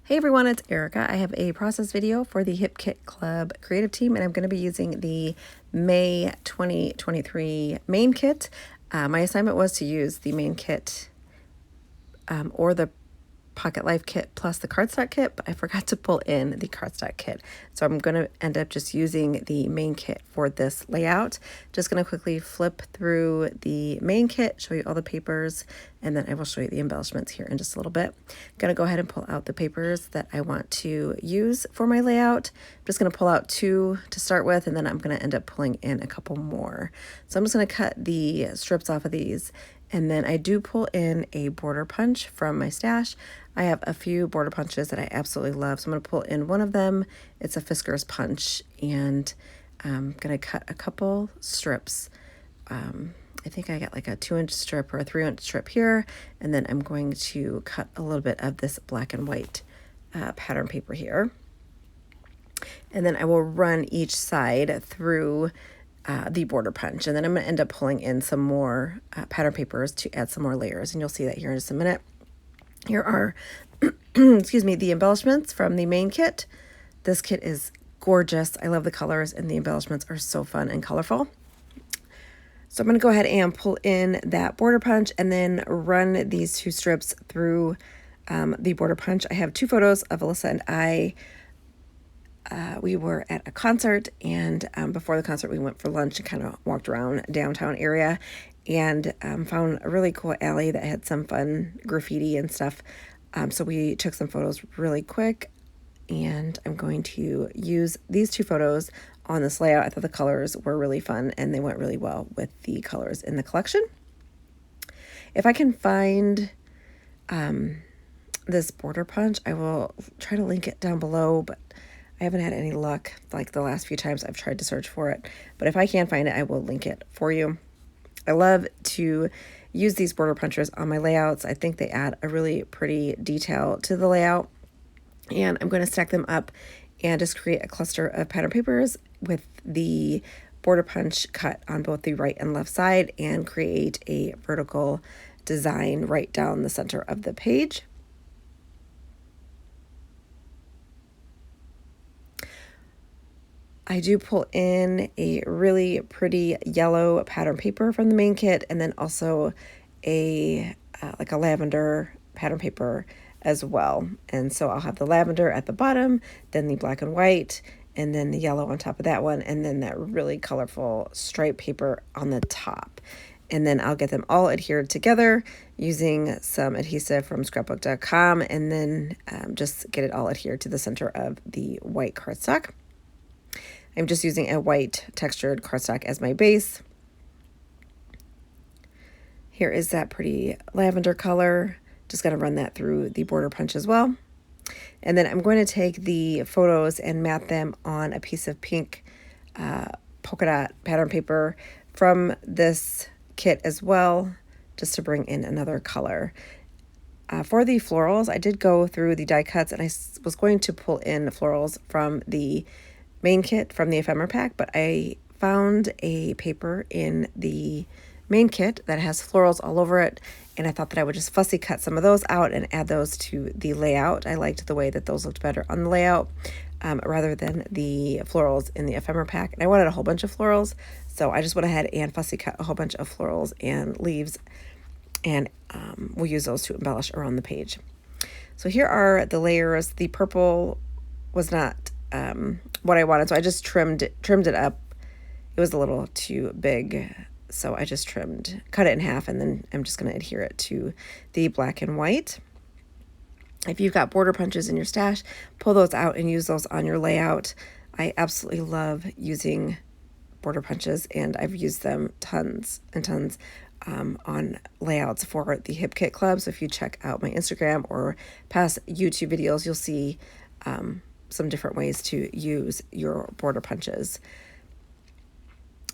Hey everyone, it's Erica. I have a process video for the Hip Kit Club creative team, and I'm going to be using the May 2023 main kit. My assignment was to use the main kit or the Pocket Life kit plus the cardstock kit, but I forgot to pull in the cardstock kit. So I'm going to end up just using the main kit for this layout. Just going to quickly flip through the main kit, show you all the papers, and then I will show you the embellishments here in just a little bit. I'm going to go ahead and pull out the papers that I want to use for my layout. I'm just going to pull out 2 to start with, and then I'm going to end up pulling in a couple more. So I'm just going to cut the strips off of these. And then I do pull in a border punch from my stash. I have a few border punches that I absolutely love. So I'm going to pull in one of them. It's a Fisker's punch, and I'm going to cut a couple strips. I think I got like a 2-inch strip or a 3-inch strip here. And then I'm going to cut a little bit of this black and white pattern paper here. And then I will run each side through the border punch, and then I'm going to end up pulling in some more pattern papers to add some more layers, and you'll see that here in just a minute. Here are excuse me, the embellishments from the main kit. This kit is gorgeous. I love the colors, and the embellishments are so fun and colorful. So I'm going to go ahead and pull in that border punch and then run these 2 strips through the border punch. I have 2 photos of Alyssa and I. We were at a concert, and before the concert we went for lunch and kind of walked around downtown area, and found a really cool alley that had some fun graffiti and stuff. So we took some photos really quick, and I'm going to use these 2 photos on this layout. I thought the colors were really fun, and they went really well with the colors in the collection. If I can find this border punch, I will try to link it down below, but I haven't had any luck like the last few times I've tried to search for it. But if I can find it, I will link it for you. I love to use these border punchers on my layouts. I think they add a really pretty detail to the layout. And I'm going to stack them up and just create a cluster of pattern papers with the border punch cut on both the right and left side, and create a vertical design right down the center of the page. I do pull in a really pretty yellow pattern paper from the main kit, and then also a like a lavender pattern paper as well. And so I'll have the lavender at the bottom, then the black and white, and then the yellow on top of that one, and then that really colorful stripe paper on the top. And then I'll get them all adhered together using some adhesive from scrapbook.com, and then just get it all adhered to the center of the white cardstock. I'm just using a white textured cardstock as my base. Here is that pretty lavender color. Just going to run that through the border punch as well. And then I'm going to take the photos and mat them on a piece of pink polka dot pattern paper from this kit as well, just to bring in another color. For the florals, I did go through the die cuts, and I was going to pull in florals from the main kit from the ephemera pack, but I found a paper in the main kit that has florals all over it, and I thought that I would just fussy cut some of those out and add those to the layout. I liked the way that those looked better on the layout rather than the florals in the ephemera pack. And I wanted a whole bunch of florals, so I just went ahead and fussy cut a whole bunch of florals and leaves, and we'll use those to embellish around the page. So here are the layers. The purple was not what I wanted, so I just trimmed it up. It was a little too big, so I just cut it in half, and then I'm just going to adhere it to the black and white. If you've got border punches in your stash, pull those out and use those on your layout. I absolutely love using border punches, and I've used them tons and tons on layouts for the Hip Kit Club. So if you check out my Instagram or past YouTube videos, you'll see some different ways to use your border punches.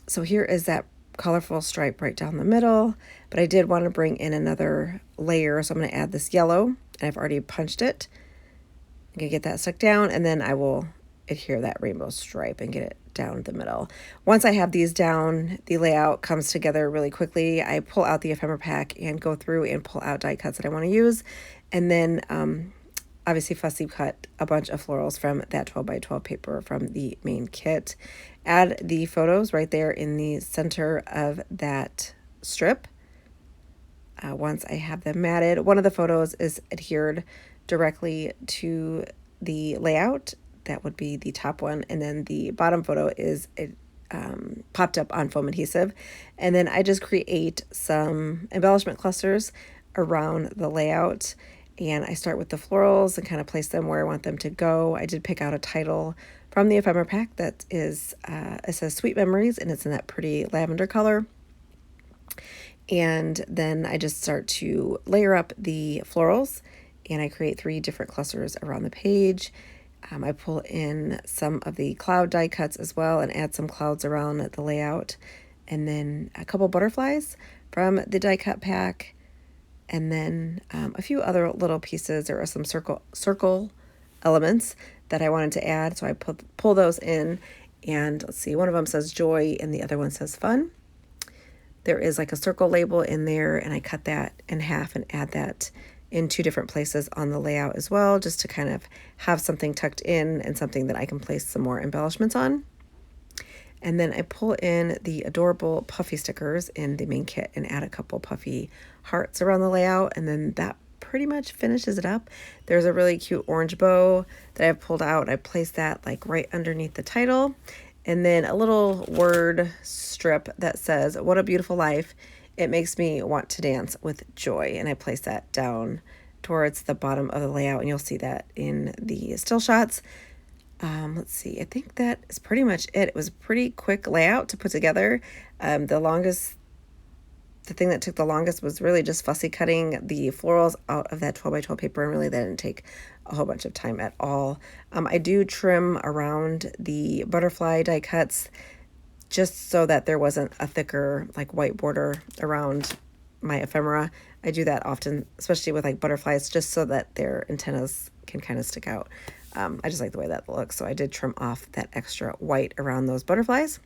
So here is that colorful stripe right down the middle, but I did want to bring in another layer, so I'm going to add this yellow, and I've already punched it. I'm going to get that stuck down, and then I will adhere that rainbow stripe and get it down the middle. Once I have these down, the layout comes together really quickly. I pull out the ephemera pack and go through and pull out die cuts that I want to use, and then obviously fussy cut a bunch of florals from that 12 by 12 paper from the main kit. Add the photos right there in the center of that strip. Once I have them matted, one of the photos is adhered directly to the layout. That would be the top one, and then the bottom photo is popped up on foam adhesive. And then I just create some embellishment clusters around the layout, and I start with the florals and kind of place them where I want them to go. I did pick out a title from the ephemera pack that is it says Sweet Memories, and it's in that pretty lavender color. And then I just start to layer up the florals, and I create 3 different clusters around the page. I pull in some of the cloud die cuts as well and add some clouds around the layout, and then a couple butterflies from the die cut pack, and then a few other little pieces. There are some circle elements that I wanted to add, so I pull those in, and let's see, one of them says joy and the other one says fun. There is like a circle label in there, and I cut that in half and add that in 2 different places on the layout as well, just to kind of have something tucked in and something that I can place some more embellishments on. And then I pull in the adorable puffy stickers in the main kit and add a couple puffy hearts around the layout, and then that pretty much finishes it up. There's a really cute orange bow that I've pulled out. I placed that like right underneath the title. And then a little word strip that says, "What a beautiful life. It makes me want to dance with joy." And I place that down towards the bottom of the layout, and you'll see that in the still shots. Let's see, I think that is pretty much it. It was a pretty quick layout to put together. The thing that took the longest was really just fussy cutting the florals out of that 12 by 12 paper, and really that didn't take a whole bunch of time at all. I do trim around the butterfly die cuts just so that there wasn't a thicker like white border around my ephemera. I do that often, especially with like butterflies, just so that their antennas can kind of stick out. I just like the way that looks, so I did trim off that extra white around those butterflies.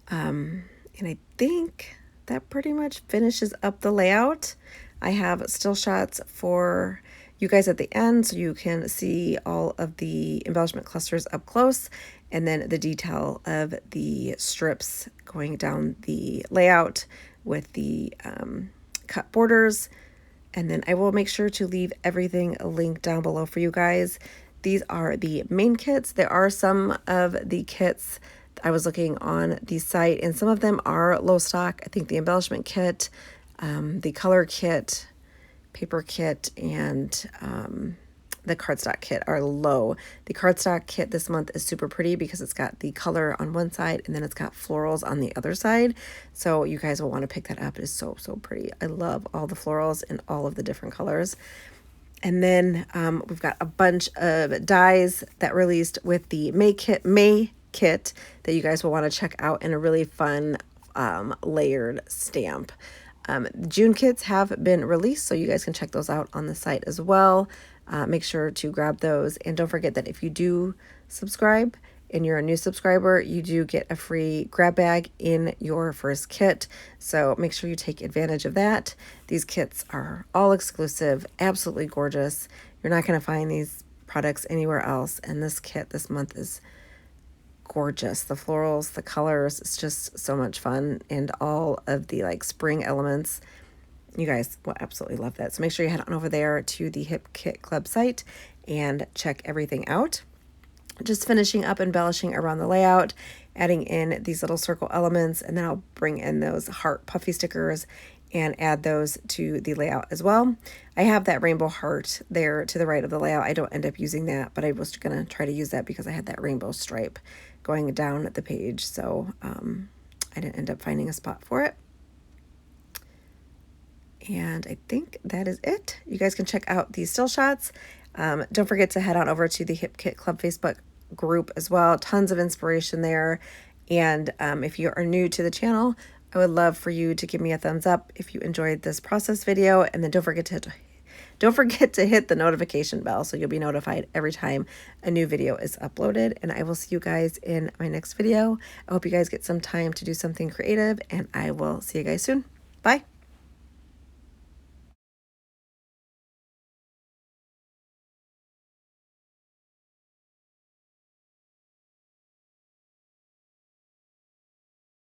And I think that pretty much finishes up the layout. I have still shots for you guys at the end, so you can see all of the embellishment clusters up close, and then the detail of the strips going down the layout with the cut borders. And then I will make sure to leave everything linked down below for you guys. These are the main kits. There are some of the kits I was looking on the site, and some of them are low stock. I think the embellishment kit, the color kit, paper kit, and the cardstock kit are low. The cardstock kit this month is super pretty because it's got the color on one side and then it's got florals on the other side. So you guys will want to pick that up. It is so, so pretty. I love all the florals in all of the different colors. And then we've got a bunch of dies that released with the May kit that you guys will want to check out, in a really fun layered stamp. June kits have been released, so you guys can check those out on the site as well. Make sure to grab those, and don't forget that if you do subscribe and you're a new subscriber, you do get a free grab bag in your first kit, so make sure you take advantage of that. These kits are all exclusive, absolutely gorgeous. You're not going to find these products anywhere else, and this kit this month is gorgeous. The florals, the colors, it's just so much fun, and all of the like spring elements. You guys will absolutely love that. So make sure you head on over there to the Hip Kit Club site and check everything out. Just finishing up embellishing around the layout, adding in these little circle elements, and then I'll bring in those heart puffy stickers and add those to the layout as well. I have that rainbow heart there to the right of the layout. I don't end up using that, but I was gonna try to use that because I had that rainbow stripe going down the page, so I didn't end up finding a spot for it. And I think that is it. You guys can check out these still shots. Don't forget to head on over to the Hip Kit Club Facebook group as well. Tons of inspiration there. And if you are new to the channel, I would love for you to give me a thumbs up if you enjoyed this process video. And then don't forget to hit the notification bell so you'll be notified every time a new video is uploaded. And I will see you guys in my next video. I hope you guys get some time to do something creative, and I will see you guys soon. Bye.